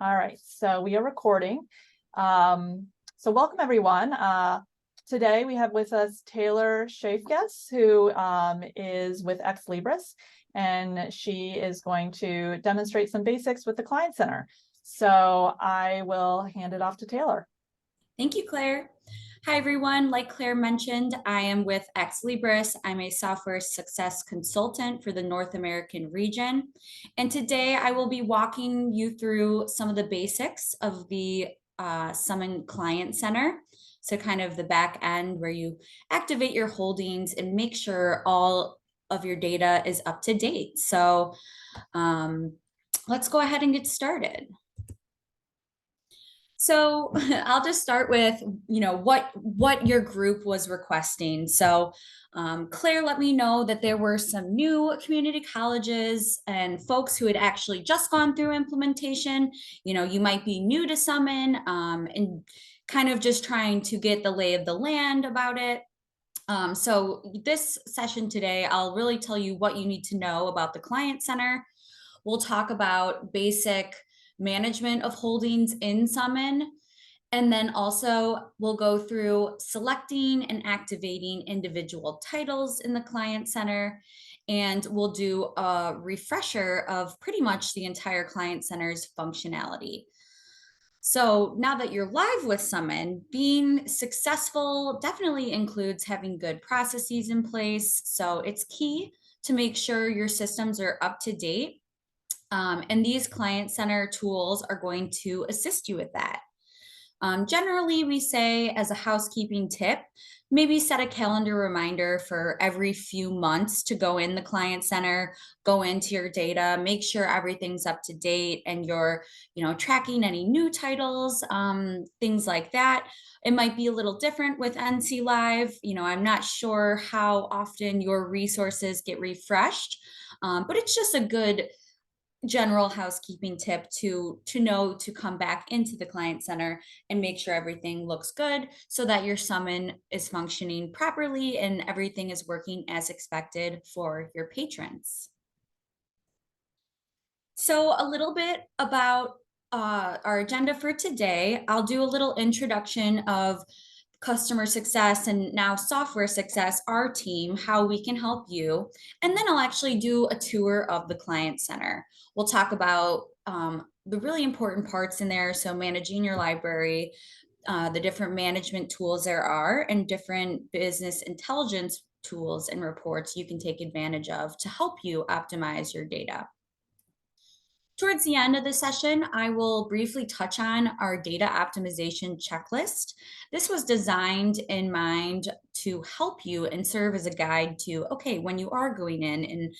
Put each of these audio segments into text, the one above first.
All right, so we are recording. So welcome everyone. Today we have with us Taylor Schaefges, who is with Ex Libris, and she is going to demonstrate some basics with the Client Center. So I will hand it off to Taylor. Thank you, Claire. Hi, everyone. Like Claire mentioned, I am with Ex Libris. I'm a software success consultant for the North American region. And today I will be walking you through some of the basics of the Summon Client Center. So kind of the back end where you activate your holdings and make sure all of your data is up to date. So let's go ahead and get started. So I'll just start with, what your group was requesting. So Claire let me know that there were some new community colleges and folks who had actually just gone through implementation. You might be new to Summon and kind of just trying to get the lay of the land about it. So this session today, I'll really tell you what you need to know about the Client Center. We'll talk about basic management of holdings in Summon. And then also we'll go through selecting and activating individual titles in the Client Center. And we'll do a refresher of pretty much the entire Client Center's functionality. So now that you're live with Summon, being successful definitely includes having good processes in place. So it's key to make sure your systems are up to date. And these Client Center tools are going to assist you with that. Generally, we say as a housekeeping tip, maybe set a calendar reminder for every few months to go in the Client Center, go into your data, make sure everything's up to date and you're, tracking any new titles, things like that. It might be a little different with NC Live. I'm not sure how often your resources get refreshed, but it's just a good general housekeeping tip to know to come back into the Client Center and make sure everything looks good so that your Summon is functioning properly and everything is working as expected for your patrons. So a little bit about our agenda for today. I'll do a little introduction of customer success and now software success, our team, how we can help you. And then I'll actually do a tour of the Client Center. We'll talk about the really important parts in there. So managing your library, the different management tools there are, and different business intelligence tools and reports you can take advantage of to help you optimize your data. Towards the end of the session, I will briefly touch on our data optimization checklist. This was designed in mind to help you and serve as a guide to, okay, when you are going in and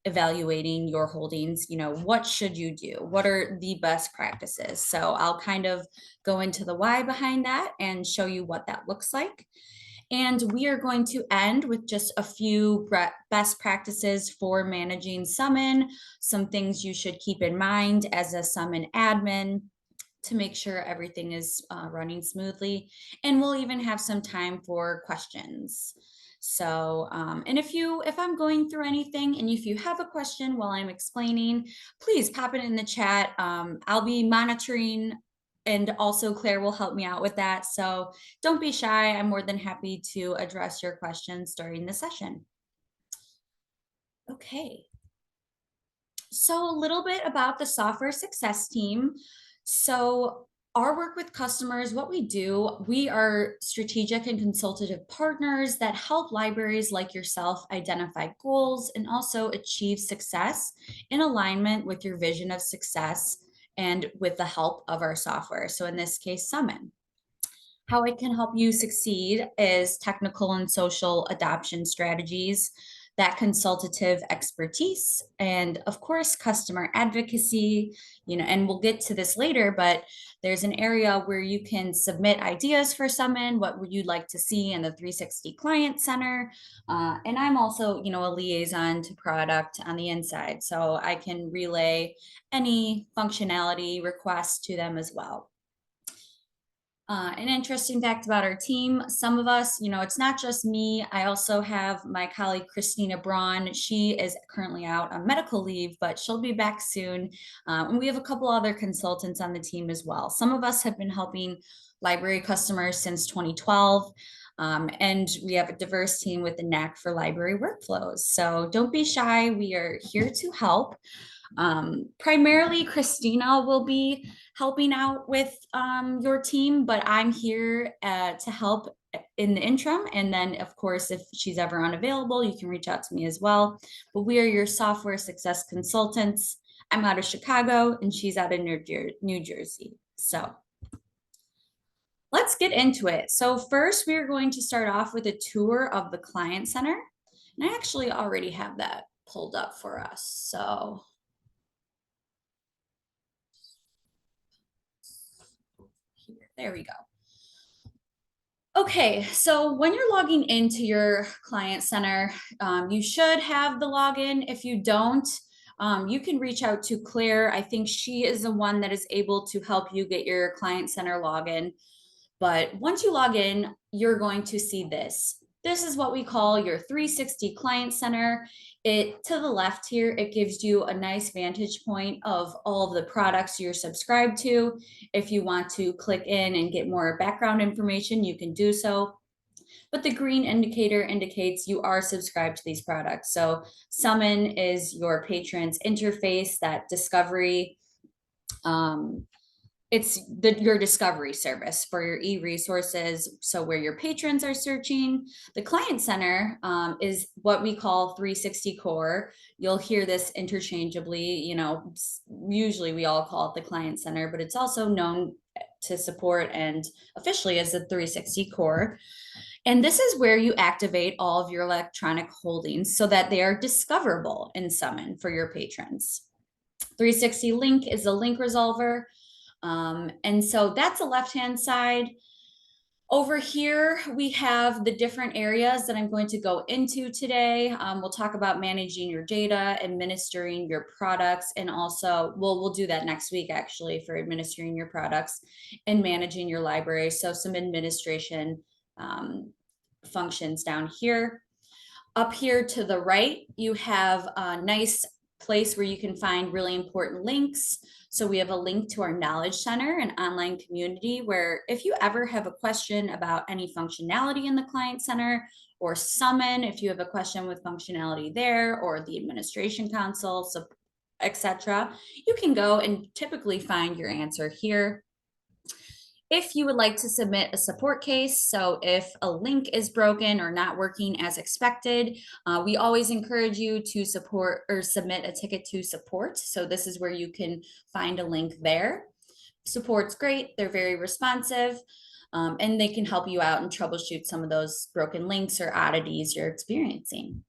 evaluating your holdings, what should you do? What are the best practices? So I'll kind of go into the why behind that and show you what that looks like. And we are going to end with just a few best practices for managing Summon, some things you should keep in mind as a Summon admin to make sure everything is running smoothly. And we'll even have some time for questions. So, and if I'm going through anything and if you have a question while I'm explaining, please pop it in the chat. I'll be monitoring, and also Claire will help me out with that. So don't be shy. I'm more than happy to address your questions during the session. Okay. So a little bit about the software success team. So our work with customers, what we do, we are strategic and consultative partners that help libraries like yourself identify goals and also achieve success in alignment with your vision of success and with the help of our software. So in this case, Summon. How it can help you succeed is technical and social adoption strategies, that consultative expertise, and of course, customer advocacy, and we'll get to this later, but there's an area where you can submit ideas for Summon, what would you like to see in the 360 Client Center. And I'm also, a liaison to product on the inside, so I can relay any functionality requests to them as well. An interesting fact about our team, some of us, it's not just me. I also have my colleague, Christina Braun. She is currently out on medical leave, but she'll be back soon. And we have a couple other consultants on the team as well. Some of us have been helping library customers since 2012. And we have a diverse team with a knack for library workflows. So don't be shy. We are here to help. Primarily, Christina will be helping out with your team, but I'm here to help in the interim. And then, of course, if she's ever unavailable, you can reach out to me as well. But we are your software success consultants. I'm out of Chicago and she's out of New Jersey. So let's get into it. So first, we are going to start off with a tour of the Client Center. And I actually already have that pulled up for us. So there we go. Okay, so when you're logging into your Client Center, you should have the login. If you don't, you can reach out to Claire. I think she is the one that is able to help you get your Client Center login. But once you log in, you're going to see this. This is what we call your 360 Client Center. To the left here, it gives you a nice vantage point of all of the products you're subscribed to. If you want to click in and get more background information, you can do so. But the green indicator indicates you are subscribed to these products. So Summon is your patron's interface, that discovery. It's your discovery service for your e-resources. So where your patrons are searching. The Client Center is what we call 360 Core. You'll hear this interchangeably. Usually we all call it the Client Center, but it's also known to support and officially as the 360 Core. And this is where you activate all of your electronic holdings so that they are discoverable in Summon for your patrons. 360 Link is a link resolver. And so that's the left-hand side. Over here, we have the different areas that I'm going to go into today. We'll talk about managing your data, administering your products, and also, we'll do that next week actually for administering your products and managing your library. So some administration functions down here. Up here to the right, you have a nice place where you can find really important links. So we have a link to our Knowledge Center, an online community where if you ever have a question about any functionality in the Client Center or Summon, if you have a question with functionality there or the administration console, so etc., you can go and typically find your answer here. If you would like to submit a support case, so if a link is broken or not working as expected, we always encourage you to support or submit a ticket to support. So this is where you can find a link there. Support's great. They're very responsive, and they can help you out and troubleshoot some of those broken links or oddities you're experiencing.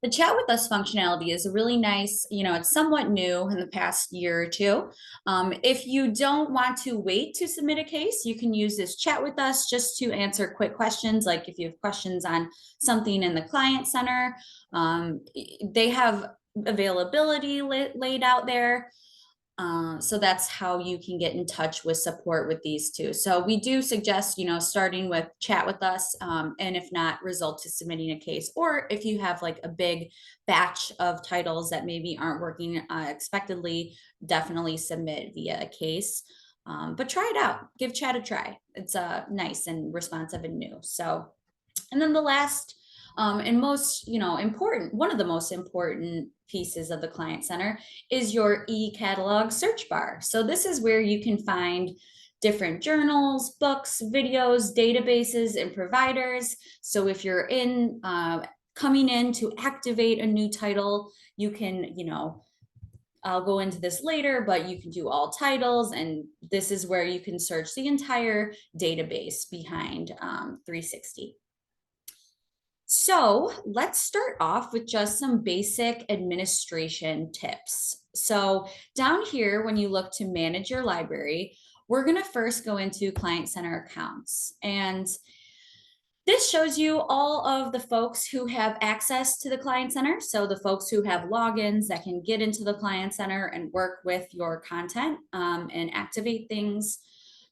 The Chat with Us functionality is really nice. It's somewhat new in the past year or two. If you don't want to wait to submit a case, you can use this Chat with Us just to answer quick questions. Like if you have questions on something in the Client Center, they have availability laid out there. So that's how you can get in touch with support with these two. So we do suggest, starting with Chat with Us, and if not, result to submitting a case. Or if you have like a big batch of titles that maybe aren't working expectedly, definitely submit via a case. But try it out. Give Chat a try. It's nice and responsive and new. So, and then the last and most, important, one of the most important pieces of the Client Center is your e-catalog search bar. So this is where you can find different journals, books, videos, databases, and providers. So if you're coming in to activate a new title, you can, I'll go into this later, but you can do all titles, and this is where you can search the entire database behind 360. So let's start off with just some basic administration tips. So down here, when you look to manage your library, we're going to first go into Client Center accounts. And this shows you all of the folks who have access to the Client Center. So the folks who have logins that can get into the Client Center and work with your content and activate things.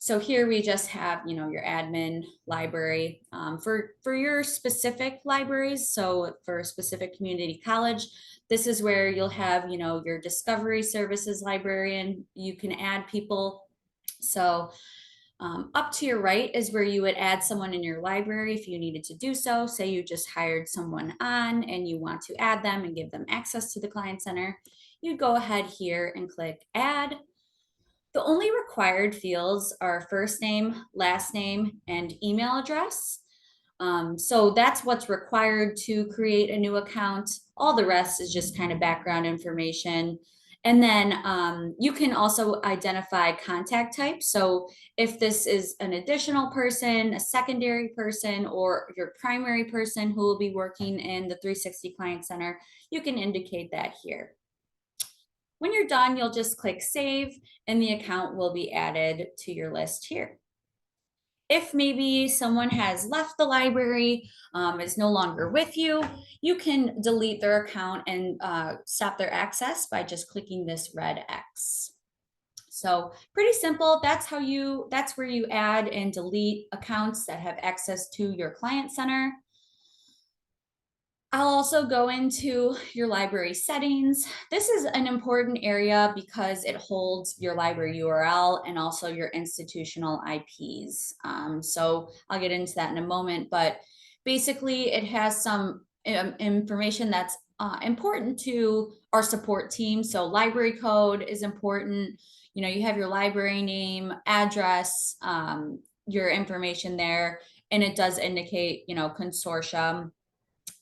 So here we just have, your admin library for your specific libraries. So for a specific community college, this is where you'll have, your discovery services librarian. You can add people. So up to your right is where you would add someone in your library if you needed to do so. Say you just hired someone on and you want to add them and give them access to the Client Center. You'd go ahead here and click add. The only required fields are first name, last name, and email address. So that's what's required to create a new account. All the rest is just kind of background information. And then you can also identify contact type. So if this is an additional person, a secondary person, or your primary person who will be working in the 360 Client Center, you can indicate that here. When you're done, you'll just click save and the account will be added to your list here. If maybe someone has left the library, is no longer with you, you can delete their account and stop their access by just clicking this red X. So pretty simple. That's where you add and delete accounts that have access to your Client Center. I'll also go into your library settings. This is an important area because it holds your library URL and also your institutional IPs. So I'll get into that in a moment, but basically it has some information that's important to our support team. So library code is important. You have your library name, address, your information there, and it does indicate, consortium.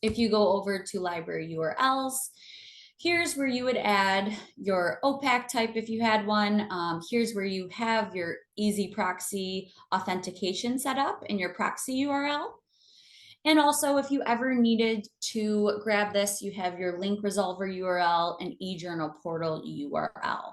If you go over to library URLs, here's where you would add your OPAC type if you had one. Here's where you have your easy proxy authentication set up in your proxy URL. And also, if you ever needed to grab this, you have your link resolver URL and eJournal portal URL.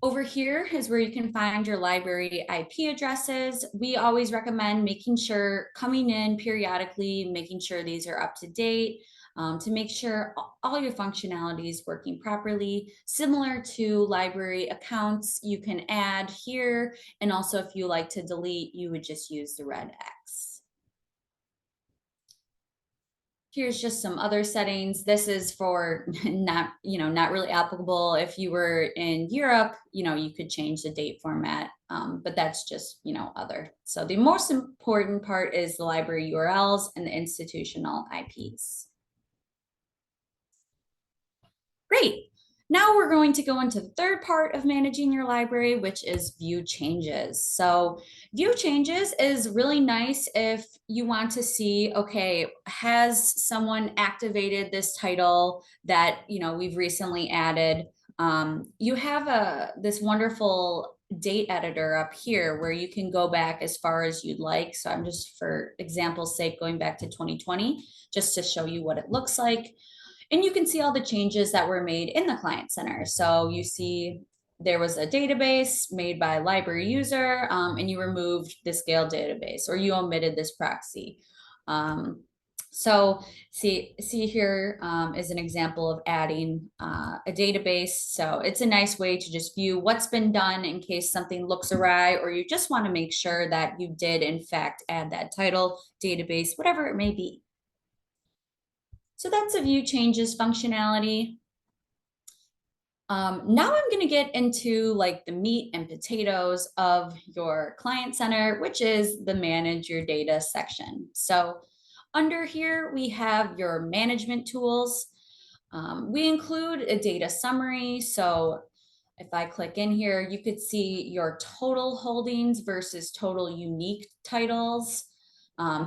Over here is where you can find your library IP addresses. We always recommend making sure coming in periodically, making sure these are up to date, to make sure all your functionality is working properly. Similar to library accounts, you can add here. And also if you like to delete, you would just use the red X. Here's just some other settings. This is for not really applicable. If you were in Europe, you could change the date format, but that's just, other. So the most important part is the library URLs and the institutional IPs. Great. Now we're going to go into the third part of managing your library, which is view changes. So view changes is really nice if you want to see, okay, has someone activated this title that, we've recently added? You have this wonderful date editor up here where you can go back as far as you'd like. So I'm just, for example's sake, going back to 2020, just to show you what it looks like. And you can see all the changes that were made in the Client Center. So you see there was a database made by a library user, and you removed the scale database, or you omitted this proxy. So see here is an example of adding a database. So it's a nice way to just view what's been done in case something looks awry, or you just want to make sure that you did in fact add that title, database, whatever it may be. So that's a view changes functionality. Now I'm going to get into like the meat and potatoes of your Client Center, which is the manage your data section. So under here, we have your management tools. We include a data summary. So if I click in here, you could see your total holdings versus total unique titles.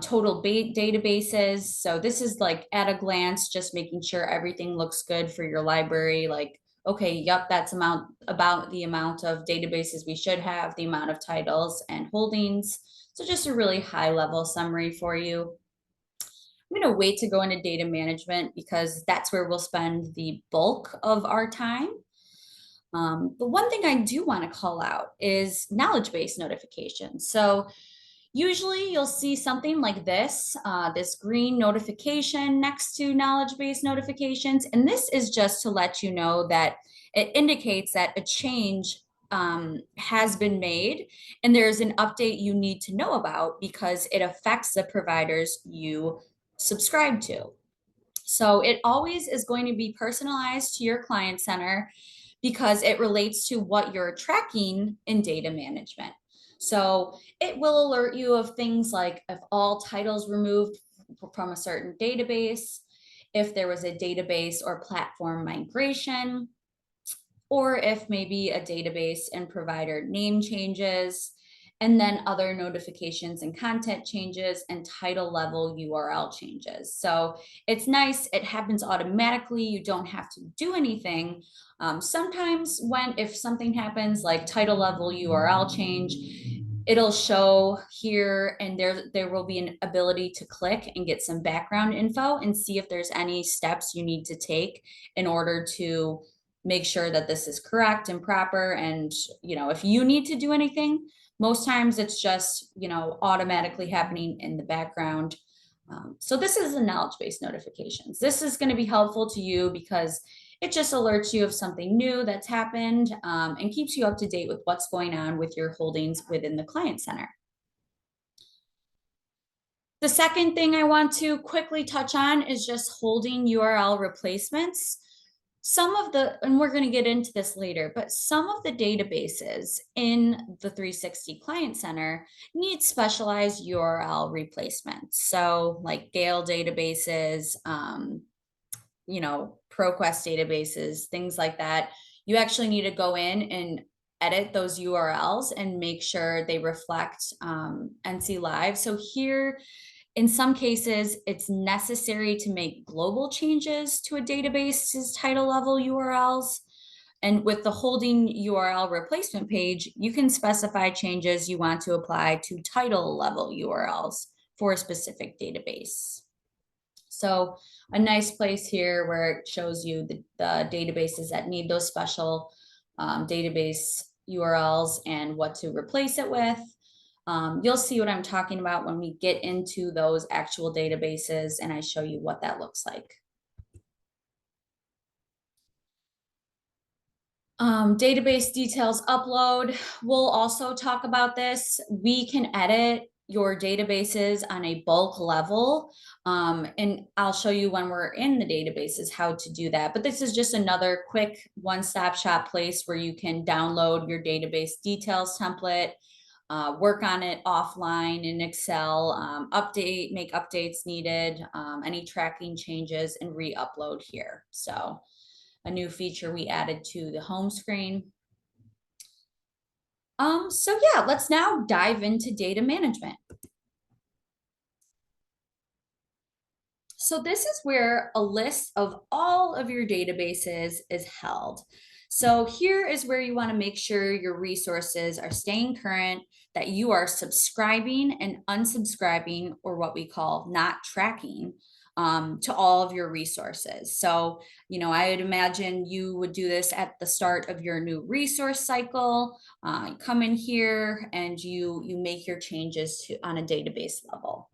Total databases. So this is like at a glance, just making sure everything looks good for your library. Like, okay, yep, that's about the amount of databases we should have, the amount of titles and holdings. So just a really high level summary for you. I'm going to wait to go into data management because that's where we'll spend the bulk of our time. But one thing I do want to call out is knowledge base notifications. So usually you'll see something like this, this green notification next to knowledge base notifications. And this is just to let you know that it indicates that a change has been made and there's an update you need to know about because it affects the providers you subscribe to. So it always is going to be personalized to your client center because it relates to what you're tracking in data management. So it will alert you of things like if all titles removed from a certain database, if there was a database or platform migration, or if maybe a database and provider name changes, and then other notifications and content changes and title level URL changes. So it's nice, it happens automatically. You don't have to do anything. Sometimes if something happens like title level URL change, it'll show here and there will be an ability to click and get some background info and see if there's any steps you need to take in order to make sure that this is correct and proper. And, if you need to do anything, most times it's just, automatically happening in the background. So this is the knowledge-based notifications. This is going to be helpful to you because it just alerts you of something new that's happened and keeps you up to date with what's going on with your holdings within the client center. The second thing I want to quickly touch on is just holding URL replacements. And we're going to get into this later, but some of the databases in the 360 Client Center need specialized URL replacements. So like Gale databases, ProQuest databases, things like that. You actually need to go in and edit those URLs and make sure they reflect NC Live. So here, in some cases, it's necessary to make global changes to a database's title level URLs. And with the holding URL replacement page, you can specify changes you want to apply to title level URLs for a specific database. So a nice place here where it shows you the databases that need those special database URLs and what to replace it with. You'll see what I'm talking about when we get into those actual databases and I show you what that looks like. Database details upload. We'll also talk about this. We can edit your databases on a bulk level. And I'll show you when we're in the databases how to do that. But this is just another quick one-stop shop place where you can download your database details template, work on it offline in Excel, make updates needed, any tracking changes, and re-upload here. So a new feature we added to the home screen. So yeah, let's now dive into data management. So this is where a list of all of your databases is held. So here is where you want to make sure your resources are staying current, that you are subscribing and unsubscribing, or what we call not tracking, to all of your resources. So, I would imagine you would do this at the start of your new resource cycle. You come in here and you make your changes on a database level.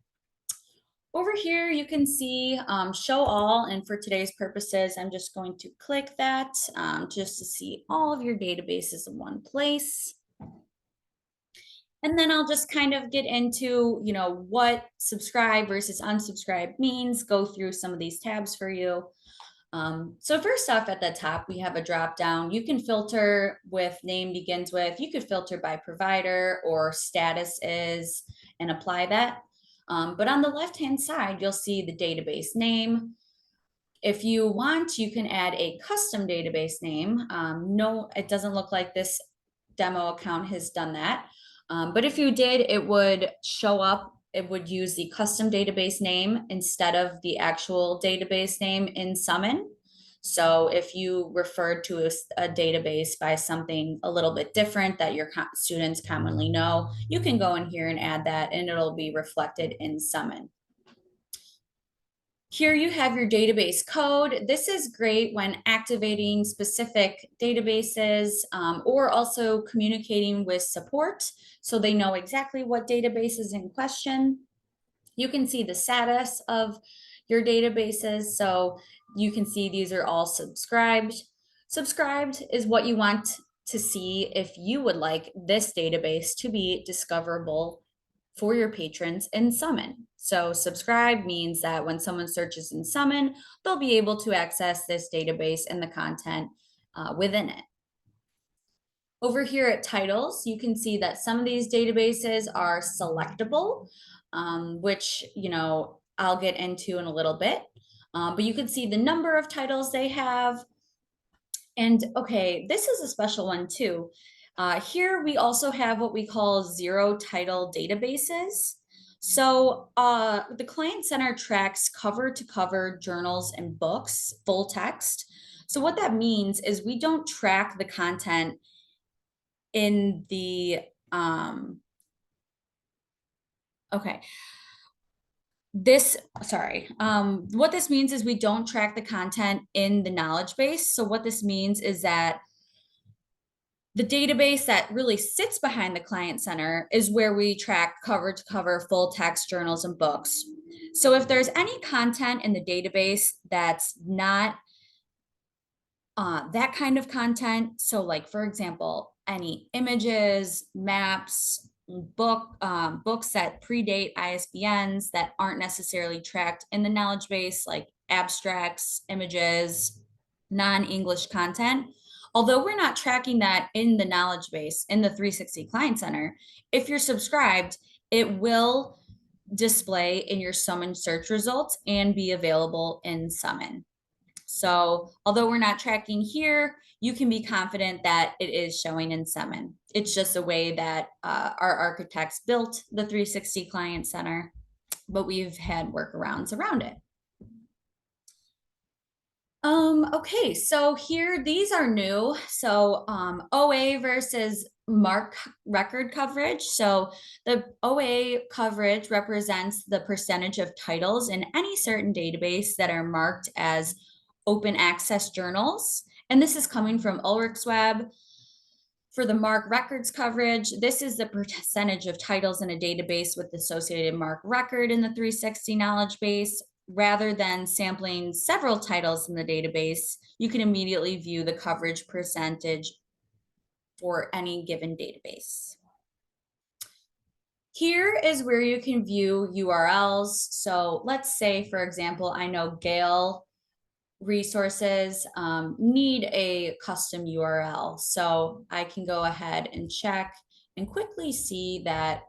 Over here, you can see show all, and for today's purposes, I'm just going to click that just to see all of your databases in one place. And then I'll just kind of get into, what subscribe versus unsubscribe means, go through some of these tabs for you. So first off, at the top, we have a drop down. You can filter with name begins with, you could filter by provider or status is and apply that. But on the left-hand side, you'll see the database name. If you want, you can add a custom database name. No, it doesn't look like this demo account has done that. But if you did, it would show up, it would use the custom database name instead of the actual database name in Summon. So if you referred to a database by something a little bit different that your students commonly know, you can go in here and add that and it'll be reflected in Summon. Here you have your database code. This is great when activating specific databases or also communicating with support so they know exactly what database is in question. You can see the status of your databases. So you can see these are all subscribed. Subscribed is what you want to see if you would like this database to be discoverable for your patrons in Summon. So subscribe means that when someone searches in Summon, they'll be able to access this database and the content within it. Over here at titles, you can see that some of these databases are selectable, which, I'll get into in a little bit. But you can see the number of titles they have. And okay, this is a special one too. Here we also have what we call zero title databases. So the Client Center tracks cover to cover journals and books, full text. So what that means is we don't track the content in the, okay. What this means is we don't track the content in the knowledge base. So what this means is that the database that really sits behind the Client Center is where we track cover to cover full text journals and books. So if there's any content in the database that's not that kind of content, so like, for example, any images, maps, books that predate ISBNs that aren't necessarily tracked in the knowledge base, like abstracts, images, non-English content. Although we're not tracking that in the knowledge base in the 360 Client Center, if you're subscribed, it will display in your Summon search results and be available in Summon. So although we're not tracking here, you can be confident that it is showing in Summon. It's just a way that our architects built the 360 Client Center, but we've had workarounds around it. Okay, so here, these are new. So OA versus MARC record coverage. So the OA coverage represents the percentage of titles in any certain database that are marked as open access journals. And this is coming from Ulrich's Web. For the MARC records coverage, this is the percentage of titles in a database with the associated MARC record in the 360 knowledge base. Rather than sampling several titles in the database, you can immediately view the coverage percentage for any given database. Here is where you can view URLs. So let's say, for example, I know Gale resources need a custom URL. So I can go ahead and check and quickly see that,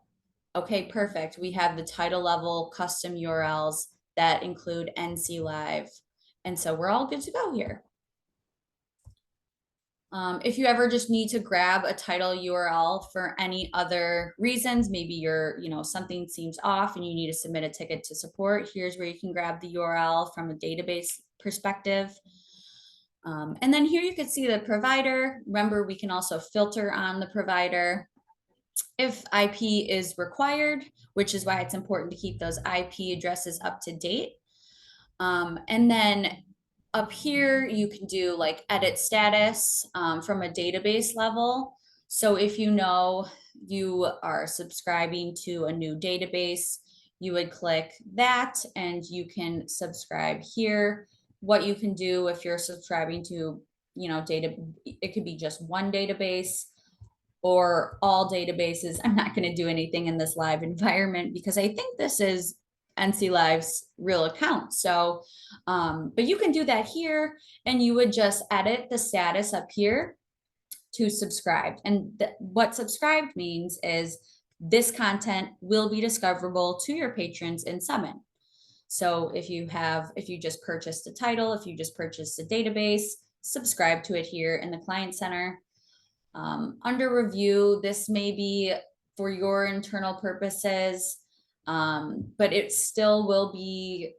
okay, perfect. We have the title level custom URLs that include NC Live. And so we're all good to go here. If you ever just need to grab a title URL for any other reasons, maybe something seems off and you need to submit a ticket to support, here's where you can grab the URL from a database perspective. And then here you can see the provider. Remember, we can also filter on the provider if IP is required, which is why it's important to keep those IP addresses up to date. And then up here, you can do like edit status from a database level. So if you know you are subscribing to a new database, you would click that and you can subscribe here. What you can do if you're subscribing to, it could be just one database or all databases. I'm not going to do anything in this live environment because I think this is NC Live's real account. So, but you can do that here and you would just edit the status up here to subscribed. And what subscribed means is this content will be discoverable to your patrons in Summon. So if you just purchased a title, if you just purchased a database, subscribe to it here in the Client Center. Under review, this may be for your internal purposes, but it still will be,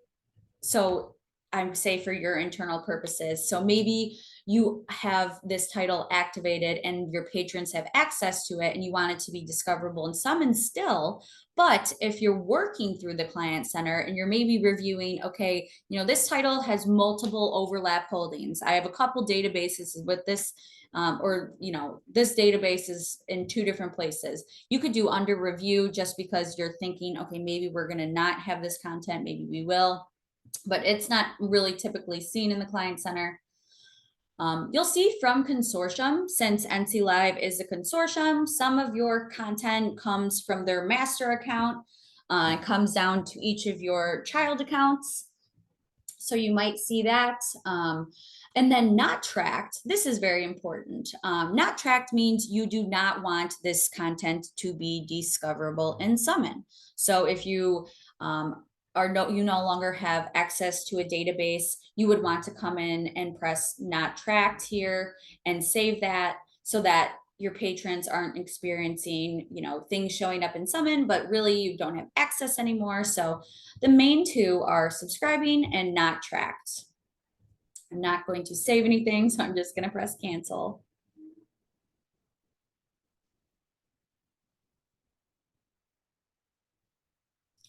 so I say for your internal purposes. So maybe you have this title activated and your patrons have access to it and you want it to be discoverable in Summon still. But if you're working through the Client Center and you're maybe reviewing, okay, this title has multiple overlap holdings. I have a couple databases with this, this database is in 2 different places. You could do under review just because you're thinking, okay, maybe we're going to not have this content, maybe we will, but it's not really typically seen in the Client Center. You'll see from consortium, since NC Live is a consortium, some of your content comes from their master account. It comes down to each of your child accounts. So you might see that. And then not tracked, this is very important. Not tracked means you do not want this content to be discoverable in Summon. So if you you no longer have access to a database, you would want to come in and press not tracked here and save that so that your patrons aren't experiencing, things showing up in Summon, but really you don't have access anymore. So the main two are subscribing and not tracked. I'm not going to save anything, so I'm just going to press cancel.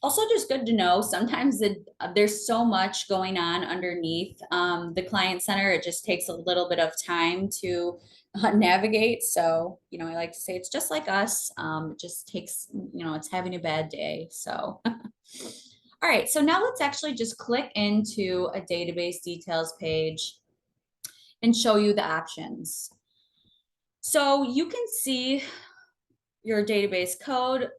Also, just good to know, sometimes there's so much going on underneath the client center. It just takes a little bit of time to navigate. So, I like to say it's just like us. It just takes, it's having a bad day. So, all right. So now let's actually just click into a database details page and show you the options. So you can see your database code,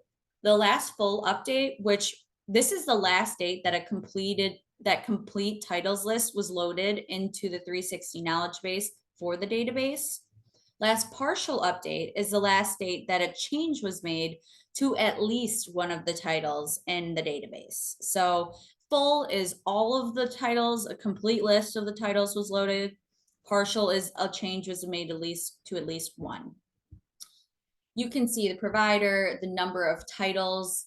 the last full update, which this is the last date that that complete titles list was loaded into the 360 knowledge base for the database. Last partial update is the last date that a change was made to at least one of the titles in the database. So full is all of the titles, a complete list of the titles was loaded. Partial is a change was made at least one. You can see the provider, the number of titles.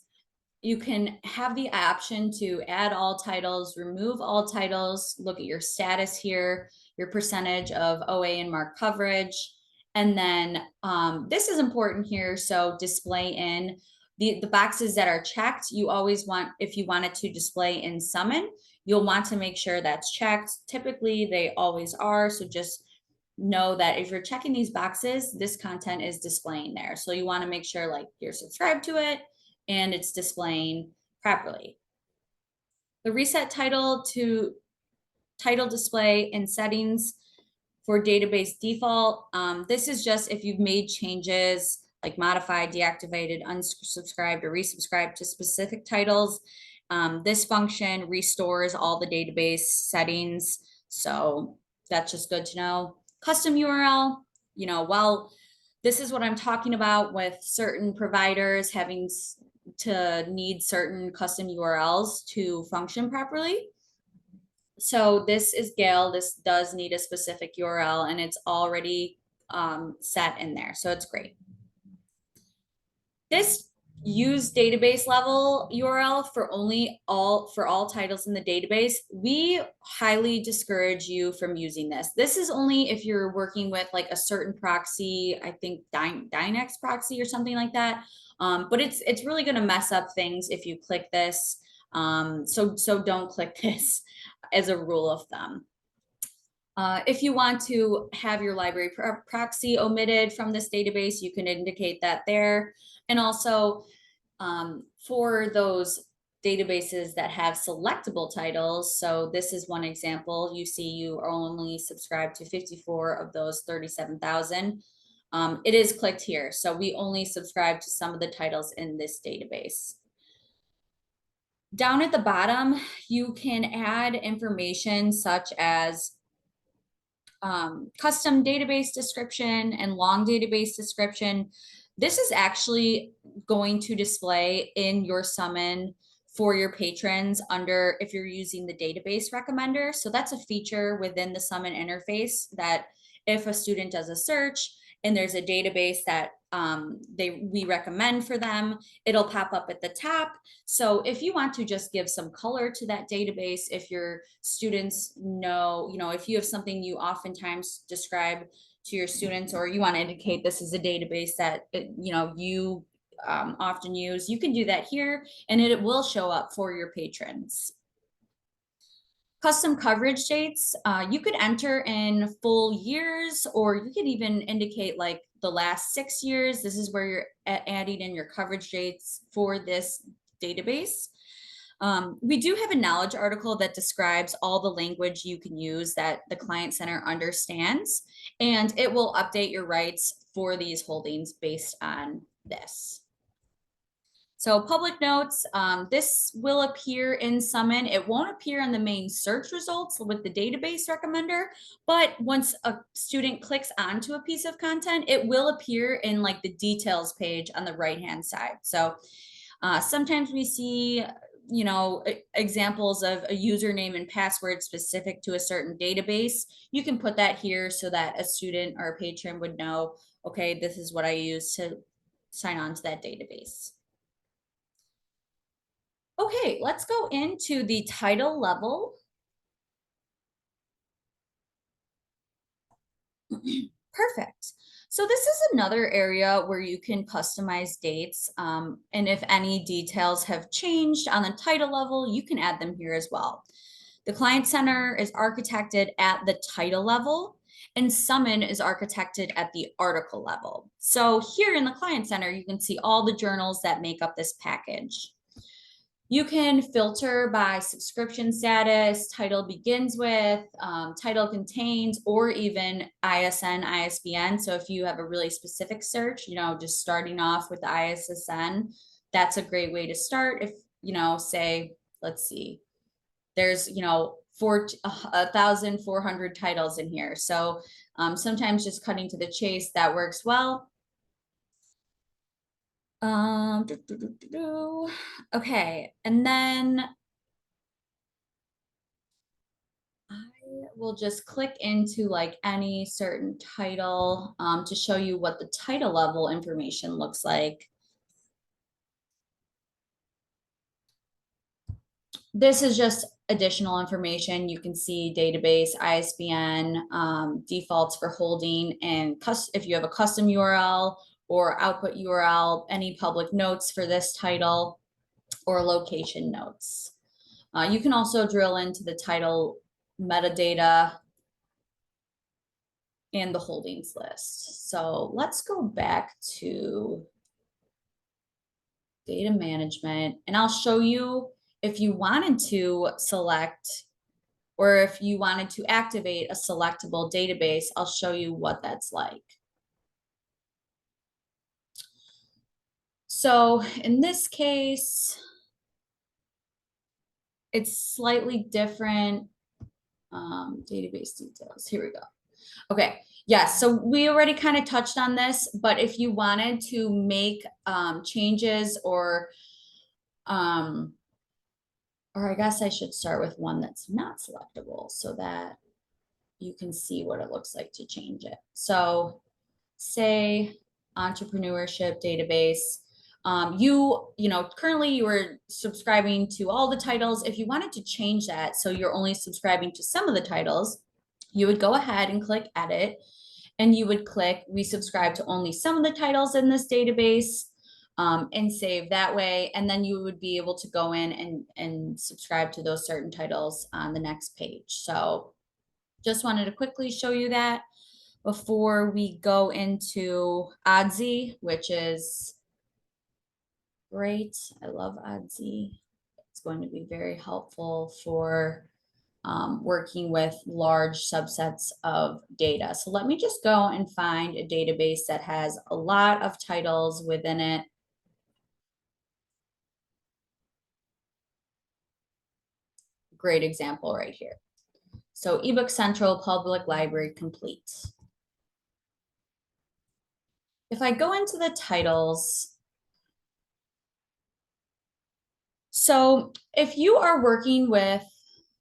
You can have the option to add all titles, remove all titles, look at your status here, your percentage of OA and MARC coverage. And then this is important here. So display in the boxes that are checked, you always want, if you want it to display in Summon, you'll want to make sure that's checked. Typically they always are. So just know that if you're checking these boxes, this content is displaying there. So you want to make sure like you're subscribed to it and it's displaying properly. The reset title to title display in settings for database default. This is just if you've made changes like modified, deactivated, unsubscribed, or resubscribed to specific titles. This function restores all the database settings. So that's just good to know. Custom URL, while this is what I'm talking about with certain providers having to need certain custom URLs to function properly. So this is Gale. This does need a specific URL and it's already set in there. So it's great. This use database level URL for all titles in the database. We highly discourage you from using this. This is only if you're working with like a certain proxy, I think Dynex proxy or something like that. But it's really going to mess up things if you click this. So don't click this as a rule of thumb. If you want to have your library proxy omitted from this database, you can indicate that there. And also for those databases that have selectable titles, so this is one example, you see you are only subscribed to 54 of those 37,000. It is clicked here. So we only subscribe to some of the titles in this database. Down at the bottom, you can add information such as custom database description and long database description. This is actually going to display in your Summon for your patrons under if you're using the database recommender. So that's a feature within the Summon interface that if a student does a search and there's a database that we recommend for them, it'll pop up at the top. So if you want to just give some color to that database, if your students know, if you have something you oftentimes describe to your students, or you want to indicate this is a database that you often use, you can do that here and it will show up for your patrons. Custom coverage dates, you could enter in full years, or you could even indicate like the last 6 years. This is where you're adding in your coverage dates for this database. We do have a knowledge article that describes all the language you can use that the Client Center understands, and it will update your rights for these holdings based on this. So public notes, this will appear in Summon. It won't appear in the main search results with the database recommender, but once a student clicks onto a piece of content, it will appear in like the details page on the right-hand side. So sometimes we see, you know, examples of a username and password specific to a certain database. You can put that here so that a student or a patron would know, okay, this is what I use to sign on to that database. Okay, let's go into the title level. Perfect. So this is another area where you can customize dates. And if any details have changed on the title level, you can add them here as well. The Client Center is architected at the title level, and Summon is architected at the article level. So here in the Client Center, you can see all the journals that make up this package. You can filter by subscription status, title begins with, title contains, or even ISN, ISBN. So if you have a really specific search, you know, just starting off with the ISSN, that's a great way to start. If, you know, say, let's see, there's, you know, 1,400 titles in here. So sometimes just cutting to the chase, that works well. Okay, and then I will just click into like any certain title to show you what the title level information looks like. This is just additional information. You can see database, ISBN, defaults for holding, and if you have a custom URL or output URL, any public notes for this title, or location notes. You can also drill into the title metadata and the holdings list. So let's go back to data management, and I'll show you if you wanted to select, or if you wanted to activate a selectable database, I'll show you what that's like. So in this case, it's slightly different. Database details, here we go. Okay, yes, so we already kind of touched on this, but if you wanted to make changes, or I guess I should start with one that's not selectable so that you can see what it looks like to change it. So say entrepreneurship database. You know, currently you are subscribing to all the titles. If you wanted to change that, so you're only subscribing to some of the titles, you would go ahead and click edit, and you would click we subscribe to only some of the titles in this database, and save that way. And then you would be able to go in and subscribe to those certain titles on the next page. So just wanted to quickly show you that before we go into ODSI, which is great. I love ODSI. It's going to be very helpful for working with large subsets of data. So let me just go and find a database that has a lot of titles within it. Great example right here. So eBook Central Public Library Complete. If I go into the titles, so if you are working with,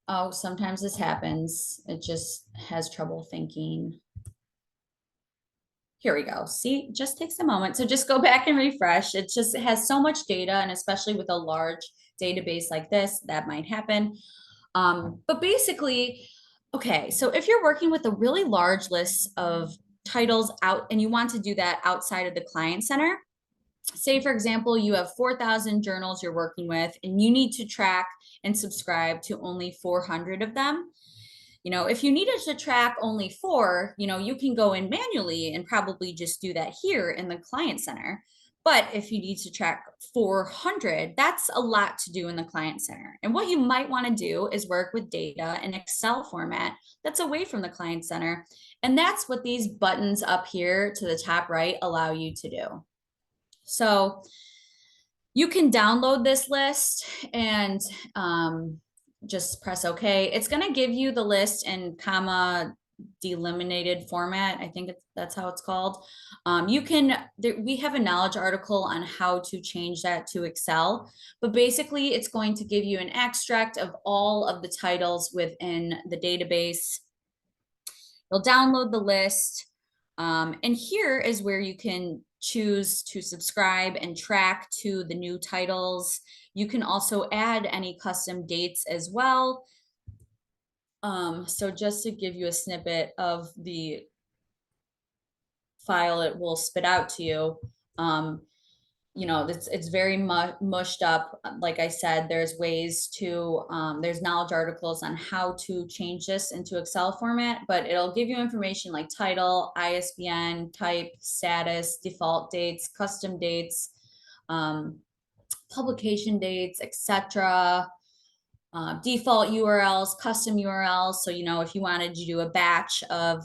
oh, sometimes this happens, it just has trouble thinking. Here we go. See, it just takes a moment. So just go back and refresh. It has so much data, and especially with a large database like this, that might happen. But basically, okay, so if you're working with a really large list of titles out, and you want to do that outside of the Client Center, say, for example, you have 4,000 journals you're working with, and you need to track and subscribe to only 400 of them. You know, if you needed to track only 4, you know, you can go in manually and probably just do that here in the Client Center. But if you need to track 400, that's a lot to do in the client center. And what you might want to do is work with data in Excel format that's away from the client center. And that's what these buttons up here to the top right allow you to do. So you can download this list and just press OK. It's going to give you the list in comma delimited format. I think that's how it's called. We have a knowledge article on how to change that to Excel, but basically it's going to give you an extract of all of the titles within the database. You'll download the list. And here is where you can choose to subscribe and track to the new titles. You can also add any custom dates as well. So just to give you a snippet of the file it will spit out to you, it's very mushed up. Like I said, there's ways to, there's knowledge articles on how to change this into Excel format, but it'll give you information like title, ISBN, type, status, default dates, custom dates, publication dates, etc. Default URLs, custom URLs. So, if you wanted to do a batch of,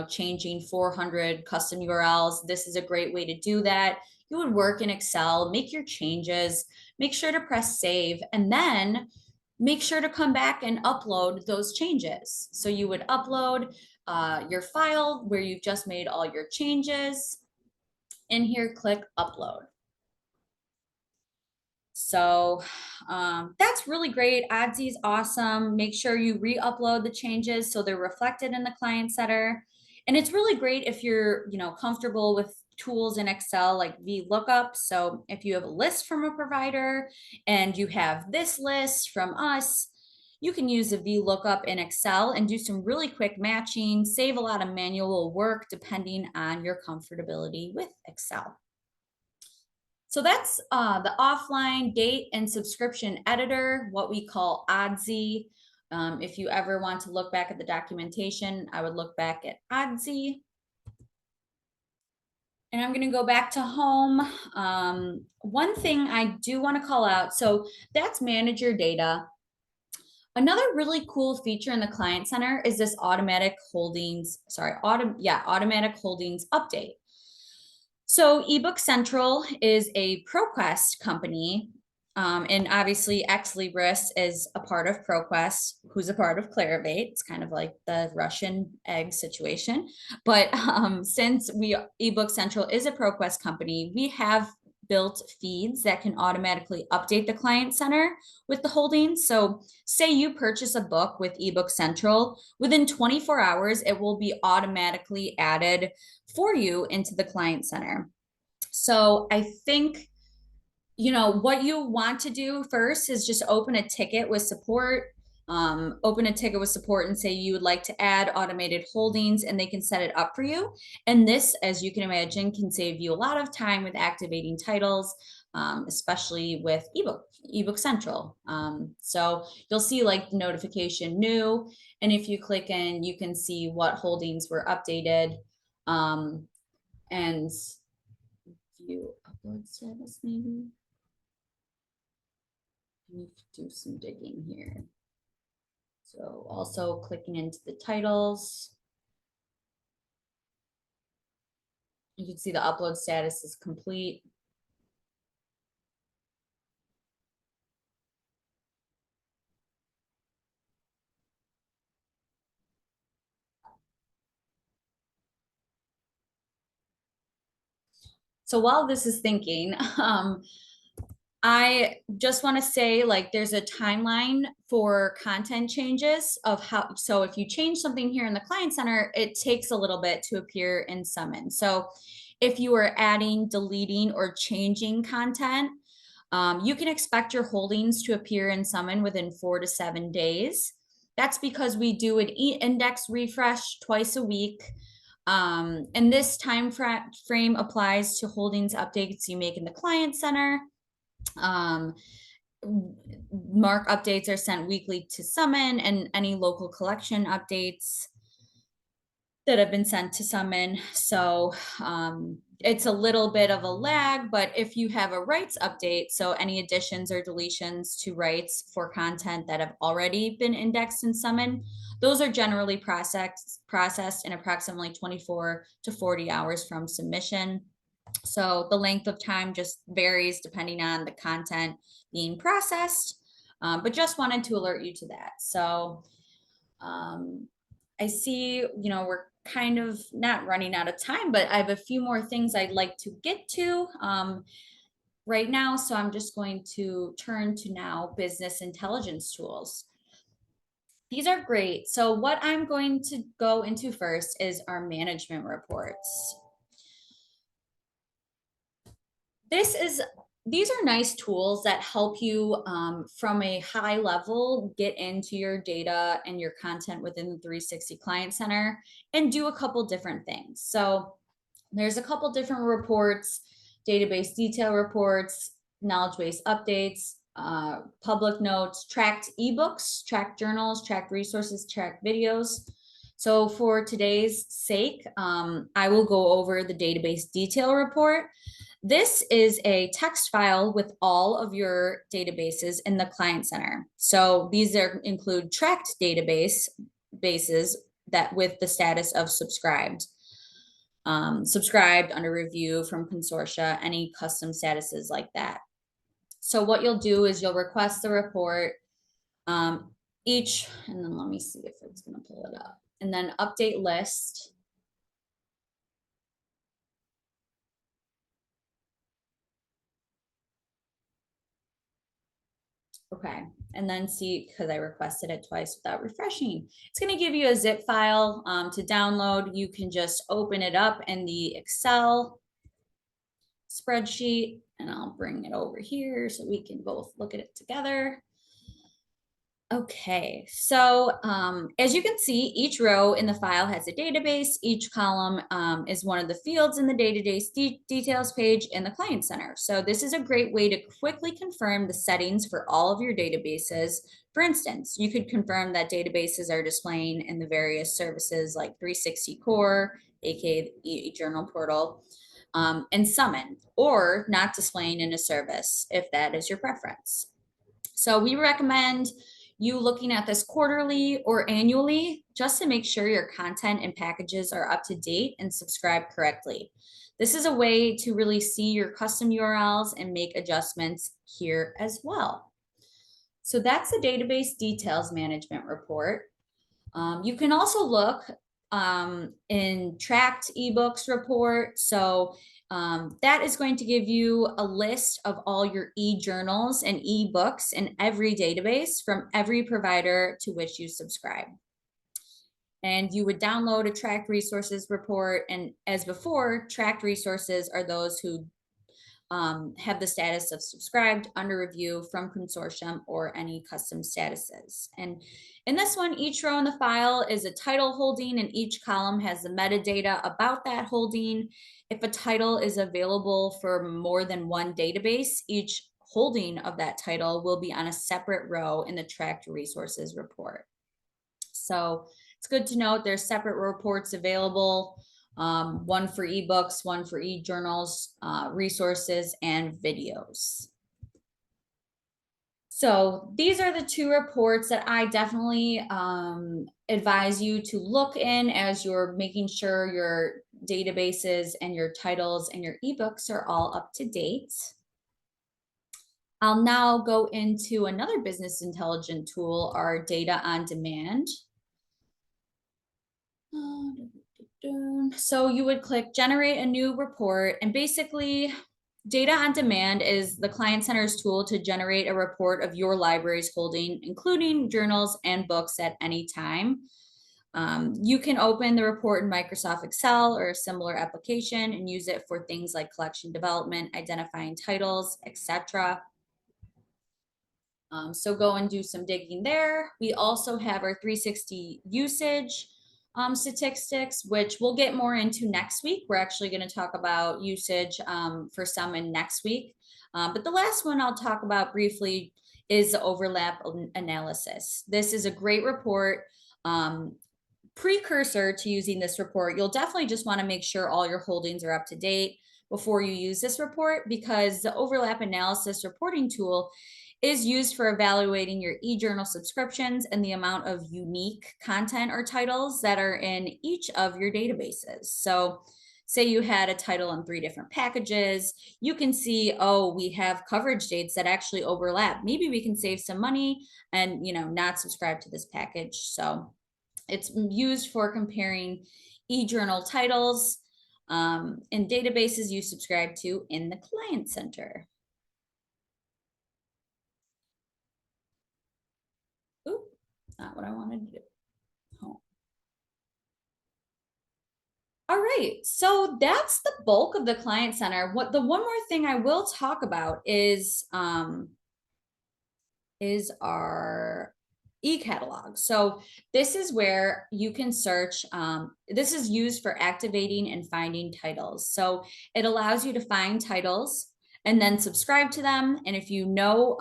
changing 400 custom URLs, this is a great way to do that. You would work in Excel, make your changes, make sure to press save, and then make sure to come back and upload those changes. So you would upload your file where you've just made all your changes. In here, click upload. So that's really great. Oddsy is awesome. Make sure you re-upload the changes so they're reflected in the client center. And it's really great if you're, comfortable with tools in Excel like VLOOKUP. So if you have a list from a provider and you have this list from us, you can use a VLOOKUP in Excel and do some really quick matching, save a lot of manual work depending on your comfortability with Excel. So that's the offline date and subscription editor, what we call Oddsy. If you ever want to look back at the documentation, I would look back at Oddsy. And I'm going to go back to home. One thing I do want to call out, so that's manage your data. Another really cool feature in the Client Center is this automatic holdings update. So eBook Central is a ProQuest company, and obviously Ex Libris is a part of ProQuest, who's a part of Clarivate. It's kind of like the Russian egg situation. But since eBook Central is a ProQuest company, we have built feeds that can automatically update the Client Center with the holdings. So say you purchase a book with eBook Central, within 24 hours, it will be automatically added for you into the Client Center. So I think, what you want to do first is just open a ticket with support. And say you would like to add automated holdings, and they can set it up for you. And this, as you can imagine, can save you a lot of time with activating titles, especially with eBook Central. So you'll see like the notification new, and if you click in, you can see what holdings were updated, and view upload status maybe. Let me do some digging here. So also clicking into the titles. You can see the upload status is complete. So while this is thinking, I just want to say, like, there's a timeline for content changes of how, so if you change something here in the Client Center, it takes a little bit to appear in Summon. So if you are adding, deleting, or changing content, you can expect your holdings to appear in Summon within 4 to 7 days. That's because we do an index refresh twice a week. And this time frame applies to holdings updates you make in the Client Center. MARC updates are sent weekly to Summon, and any local collection updates. that have been sent to Summon. So it's a little bit of a lag, but if you have a rights update, so any additions or deletions to rights for content that have already been indexed in Summon, those are generally processed in approximately 24 to 40 hours from submission. So the length of time just varies depending on the content being processed, but just wanted to alert you to that. So I see, we're kind of not running out of time, but I have a few more things I'd like to get to right now. So I'm just going to turn to now business intelligence tools. These are great. So what I'm going to go into first is our management reports. These are nice tools that help you from a high level get into your data and your content within the 360 Client Center and do a couple different things. So there's a couple different reports, database detail reports, knowledge base updates, public notes, tracked ebooks, tracked journals, tracked resources, tracked videos. So for today's sake, I will go over the database detail report. This is a text file with all of your databases in the Client Center. So these include tracked bases that with the status of subscribed, under review from consortia, any custom statuses like that. So what you'll do is you'll request the report and then let me see if it's going to pull it up, and then update list. Okay, and then see, because I requested it twice without refreshing. It's going to give you a zip file to download. You can just open it up in the Excel spreadsheet, and I'll bring it over here so we can both look at it together. Okay, so as you can see, each row in the file has a database. Each column is one of the fields in the database details page in the Client Center. So this is a great way to quickly confirm the settings for all of your databases. For instance, you could confirm that databases are displaying in the various services like 360 Core, aka eJournal Portal, and Summon, or not displaying in a service if that is your preference. So we recommend you looking at this quarterly or annually just to make sure your content and packages are up to date and subscribed correctly. This is a way to really see your custom URLs and make adjustments here as well. So that's the database details management report. You can also look in tracked ebooks report. So that is going to give you a list of all your e-journals and e-books in every database from every provider to which you subscribe. And you would download a tracked resources report. And as before, tracked resources are those who have the status of subscribed, under review from consortium, or any custom statuses. And in this one, each row in the file is a title holding, and each column has the metadata about that holding. If a title is available for more than one database, each holding of that title will be on a separate row in the tracked resources report. So it's good to note there's separate reports available, one for ebooks, one for e-journals, resources, and videos. So these are the two reports that I definitely advise you to look in as you're making sure your databases and your titles and your ebooks are all up to date. I'll now go into another business intelligence tool, our data on demand. So you would click generate a new report, and basically data on demand is the Client Center's tool to generate a report of your library's holding, including journals and books at any time. You can open the report in Microsoft Excel or a similar application and use it for things like collection development, identifying titles, etc. So go and do some digging there. We also have our 360 usage statistics, which we'll get more into next week. We're actually going to talk about usage for Summon next week. But the last one I'll talk about briefly is the overlap analysis. This is a great report precursor to using this report, you'll definitely just want to make sure all your holdings are up to date before you use this report, because the overlap analysis reporting tool is used for evaluating your eJournal subscriptions and the amount of unique content or titles that are in each of your databases. So say you had a title on 3 different packages, you can see, oh, we have coverage dates that actually overlap. Maybe we can save some money and, not subscribe to this package. So it's used for comparing eJournal titles in databases you subscribe to in the Client Center. Oop, not what I wanted to do. Oh. All right, so that's the bulk of the Client Center. The one more thing I will talk about is our e-catalog. So this is where you can search. This is used for activating and finding titles. So it allows you to find titles and then subscribe to them. And if you know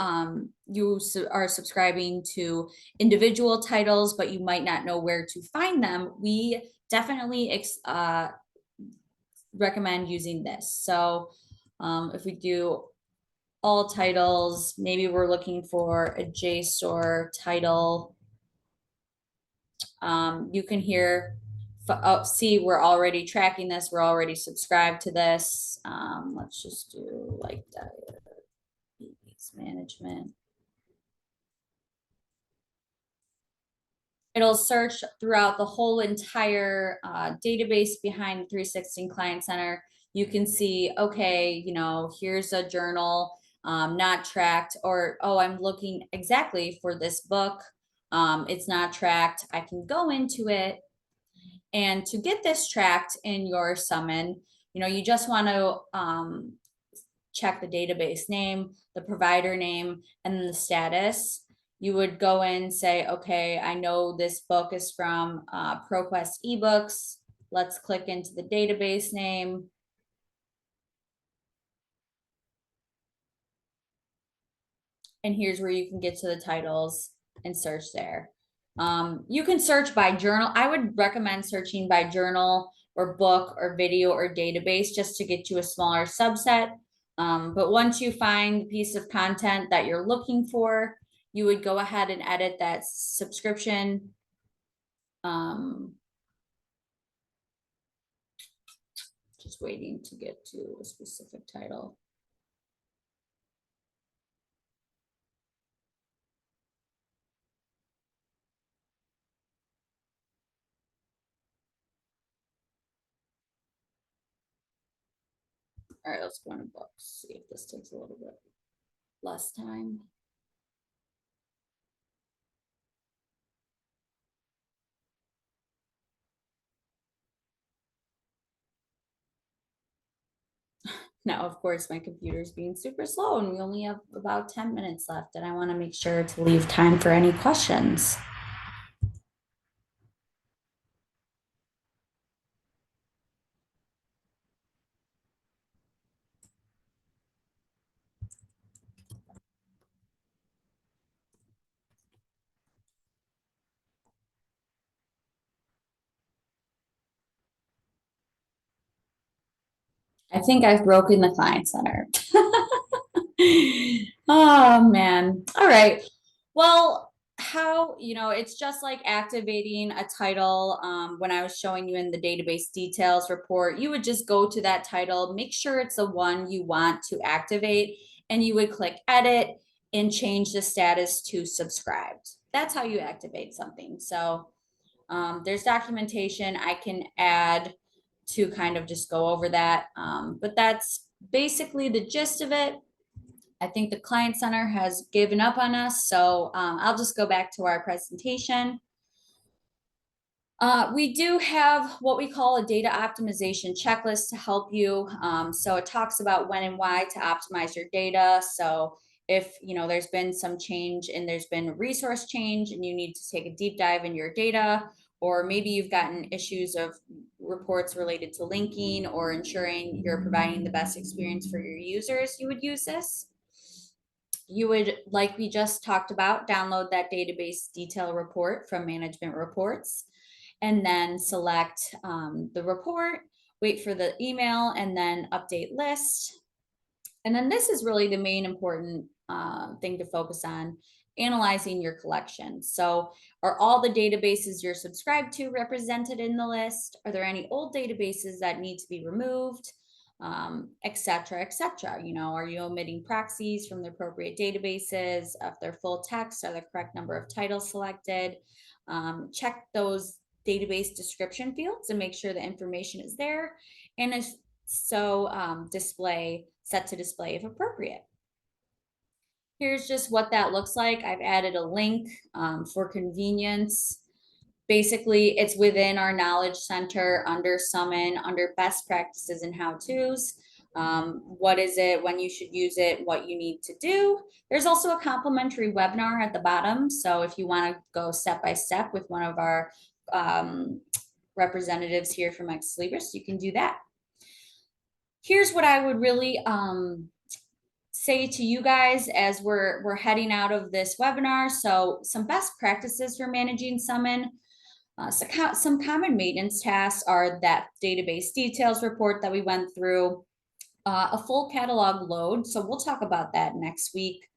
you are subscribing to individual titles, but you might not know where to find them, we definitely recommend using this. So if we do all titles, maybe we're looking for a JSTOR title. You can see we're already tracking this. We're already subscribed to this. Let's just do like database management. It'll search throughout the whole entire database behind the 316 Client Center. You can see, okay, here's a journal not tracked, or, oh, I'm looking exactly for this book. It's not tracked. I can go into it. And to get this tracked in your summon, you just want to check the database name, the provider name, and then the status. You would go in and say, okay, I know this book is from ProQuest eBooks. Let's click into the database name. And here's where you can get to the titles and search there. You can search by journal. I would recommend searching by journal or book or video or database just to get you a smaller subset. But once you find the piece of content that you're looking for, you would go ahead and edit that subscription. Just waiting to get to a specific title. All right, let's go into books, see if this takes a little bit less time. Now, of course, my computer's being super slow and we only have about 10 minutes left, and I want to make sure to leave time for any questions. I think I've broken the Client Center. Oh man. All right. Well, it's just like activating a title. When I was showing you in the database details report, you would just go to that title, make sure it's the one you want to activate, and you would click edit and change the status to subscribed. That's how you activate something. So there's documentation I can add to kind of just go over that. But that's basically the gist of it. I think the Client Center has given up on us, so I'll just go back to our presentation. We do have what we call a data optimization checklist to help you. So it talks about when and why to optimize your data. So if there's been some change and there's been a resource change and you need to take a deep dive in your data, or maybe you've gotten issues of reports related to linking or ensuring you're providing the best experience for your users, you would use this. You would, like we just talked about, download that database detail report from Management Reports. and then select the report, wait for the email, and then update list. And then this is really the main important thing to focus on, analyzing your collection. So are all the databases you're subscribed to represented in the list? Are there any old databases that need to be removed? Et cetera, et cetera. You know, are you omitting proxies from the appropriate databases? If they're full text, are the correct number of titles selected? Check those database description fields and make sure the information is there. And if so, set to display if appropriate. Here's just what that looks like. I've added a link for convenience. Basically, it's within our knowledge center under Summon, under best practices and how-tos. What is it, when you should use it, what you need to do. There's also a complimentary webinar at the bottom. So if you want to go step by step with one of our representatives here from Ex Libris, you can do that. Here's what I would really say to you guys as we're heading out of this webinar. So some best practices for managing Summon. Some common maintenance tasks are that database details report that we went through, a full catalog load. So we'll talk about that next week.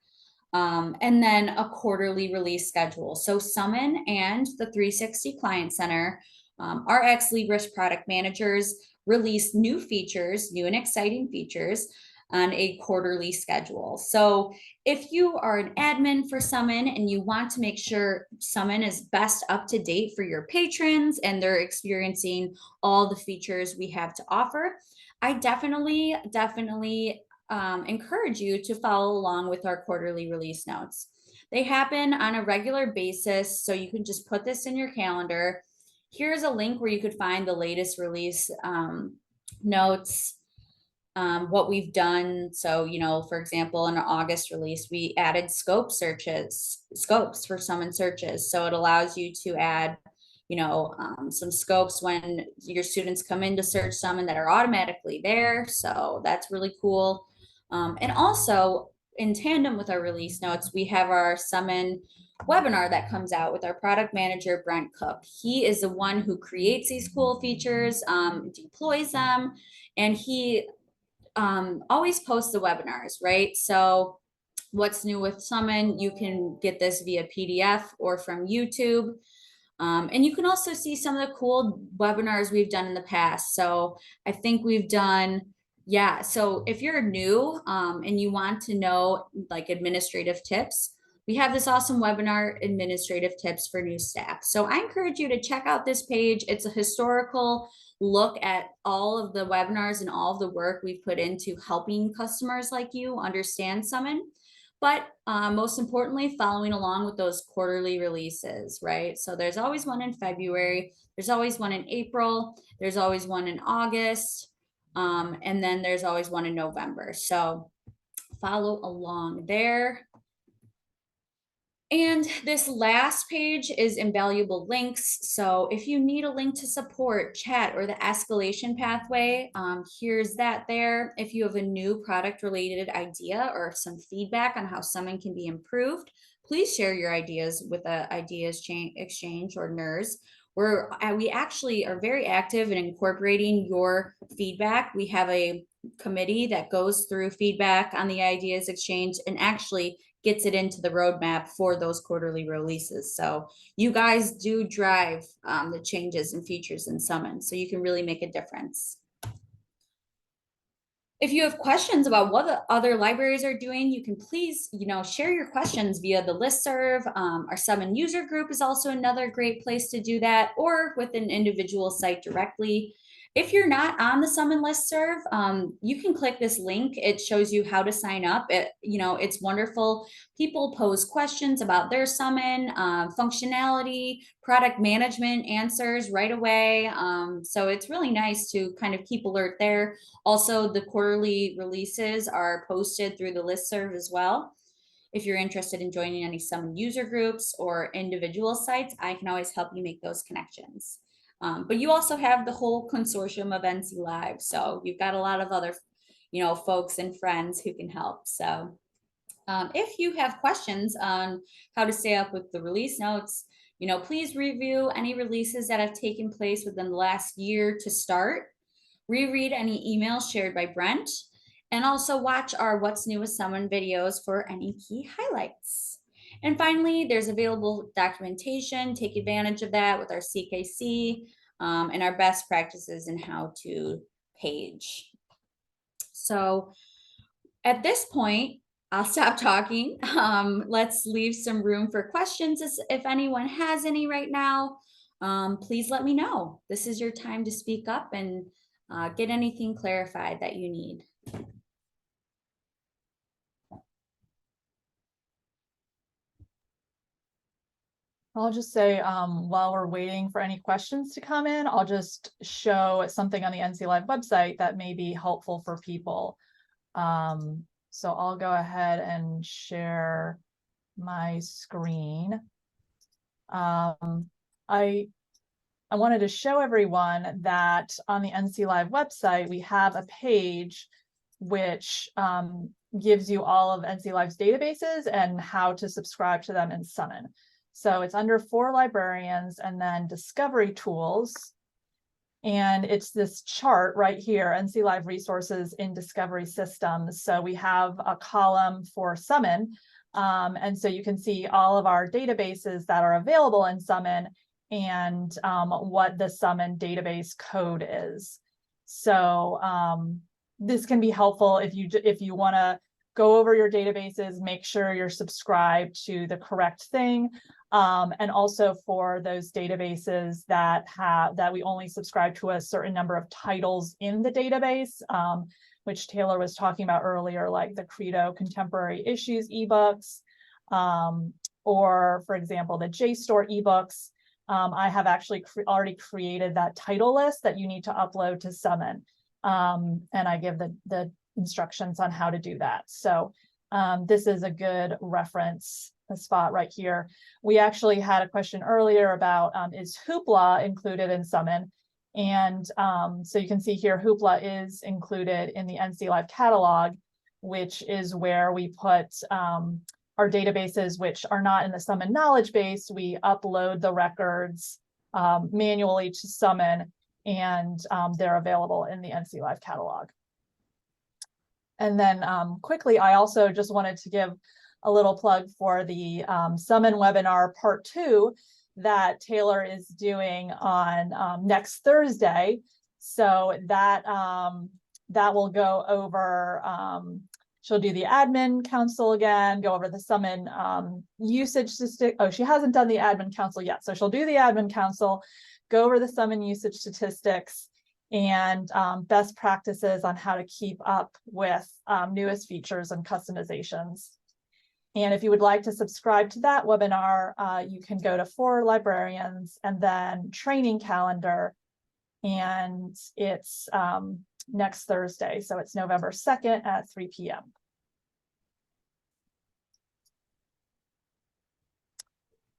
And then a quarterly release schedule. So Summon and the 360 Client Center, our Ex Libris product managers release new features, new and exciting features on a quarterly schedule. So if you are an admin for Summon and you want to make sure Summon is best up to date for your patrons and they're experiencing all the features we have to offer, I definitely encourage you to follow along with our quarterly release notes. They happen on a regular basis, so you can just put this in your calendar. Here's a link where you could find the latest release notes, what we've done. So, you know, for example, in our August release, we added scopes for Summon searches. So it allows you to add, you know, some scopes when your students come in to search Summon that are automatically there. So that's really cool. And also in tandem with our release notes, we have our Summon webinar that comes out with our product manager, Brent Cook. He is the one who creates these cool features, deploys them, and he always posts the webinars, right? So what's new with Summon, you can get this via PDF or from YouTube. And you can also see some of the cool webinars we've done in the past. So I think we've done, yeah. So if you're new and you want to know like administrative tips, we have this awesome webinar, administrative tips for new staff. So I encourage you to check out this page. It's a historical look at all of the webinars and all of the work we've put into helping customers like you understand Summon. But most importantly, following along with those quarterly releases, right? So there's always one in February, there's always one in April, there's always one in August, and then there's always one in November. So follow along there. And this last page is invaluable links. So if you need a link to support, chat, or the escalation pathway, here's that there. If you have a new product related idea or some feedback on how Summon can be improved, please share your ideas with the Ideas Exchange or NERS. We actually are very active in incorporating your feedback. We have a committee that goes through feedback on the Ideas Exchange and actually gets it into the roadmap for those quarterly releases. So you guys do drive the changes and features in Summon, so you can really make a difference. If you have questions about what the other libraries are doing, you can please, share your questions via the listserv. Our Summon user group is also another great place to do that, or with an individual site directly. If you're not on the Summon listserv, you can click this link. It shows you how to sign up. It's wonderful. People pose questions about their Summon, functionality, product management answers right away. So it's really nice to kind of keep alert there. Also, the quarterly releases are posted through the listserv as well. If you're interested in joining any Summon user groups or individual sites, I can always help you make those connections. But you also have the whole consortium of NC Live. So you've got a lot of other, folks and friends who can help. So if you have questions on how to stay up with the release notes, Please review any releases that have taken place within the last year to start, reread any emails shared by Brent, and also watch our What's New with Summon videos for any key highlights. And finally, there's available documentation. Take advantage of that with our CKC and our best practices in how to page. So at this point, I'll stop talking. Let's leave some room for questions if anyone has any right now. Please let me know. This is your time to speak up and get anything clarified that you need. I'll just say, while we're waiting for any questions to come in, I'll just show something on the NC Live website that may be helpful for people. So I'll go ahead and share my screen. I wanted to show everyone that on the NC Live website, we have a page which gives you all of NC Live's databases and how to subscribe to them in Summon. So it's under For Librarians and then Discovery Tools. And it's this chart right here, NC Live Resources in Discovery Systems. So we have a column for Summon. And so you can see all of our databases that are available in Summon and what the Summon database code is. So this can be helpful if you want to go over your databases, make sure you're subscribed to the correct thing. And also for those databases that we only subscribe to a certain number of titles in the database, which Taylor was talking about earlier, like the Credo Contemporary Issues ebooks, or for example, the JSTOR ebooks. I have actually already created that title list that you need to upload to Summon. And I give the instructions on how to do that. So this is a good reference spot right here. We actually had a question earlier about is Hoopla included in Summon? And so you can see here, Hoopla is included in the NC Live catalog, which is where we put our databases, which are not in the Summon knowledge base. We upload the records manually to Summon, and they're available in the NC Live catalog. And then quickly, I also just wanted to give a little plug for the Summon webinar part 2 that Taylor is doing on next Thursday. So that will go over, she'll do the admin council again, go over the Summon usage statistic. Oh, she hasn't done the admin council yet. So she'll do the admin council, go over the Summon usage statistics, and best practices on how to keep up with newest features and customizations. And if you would like to subscribe to that webinar, you can go to For Librarians and then Training Calendar. And it's next Thursday. So it's November 2nd at 3 p.m.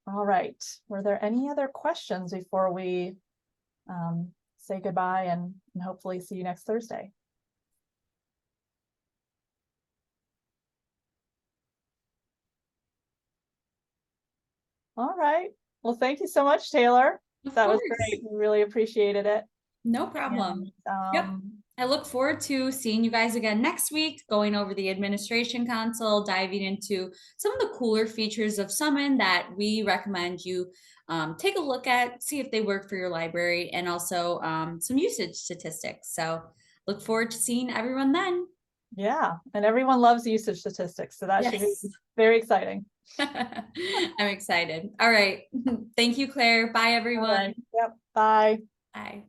All right. Were there any other questions before we say goodbye and hopefully see you next Thursday? All right. Well, thank you so much, Taylor. That was great. We really appreciated it. No problem. And, yep. I look forward to seeing you guys again next week, going over the administration console, diving into some of the cooler features of Summon that we recommend you take a look at, see if they work for your library, and also some usage statistics. So look forward to seeing everyone then. Yeah, and everyone loves usage statistics, so that should be very exciting. I'm excited. All right. Thank you, Claire. Bye, everyone. Right. Yep. Bye. Bye.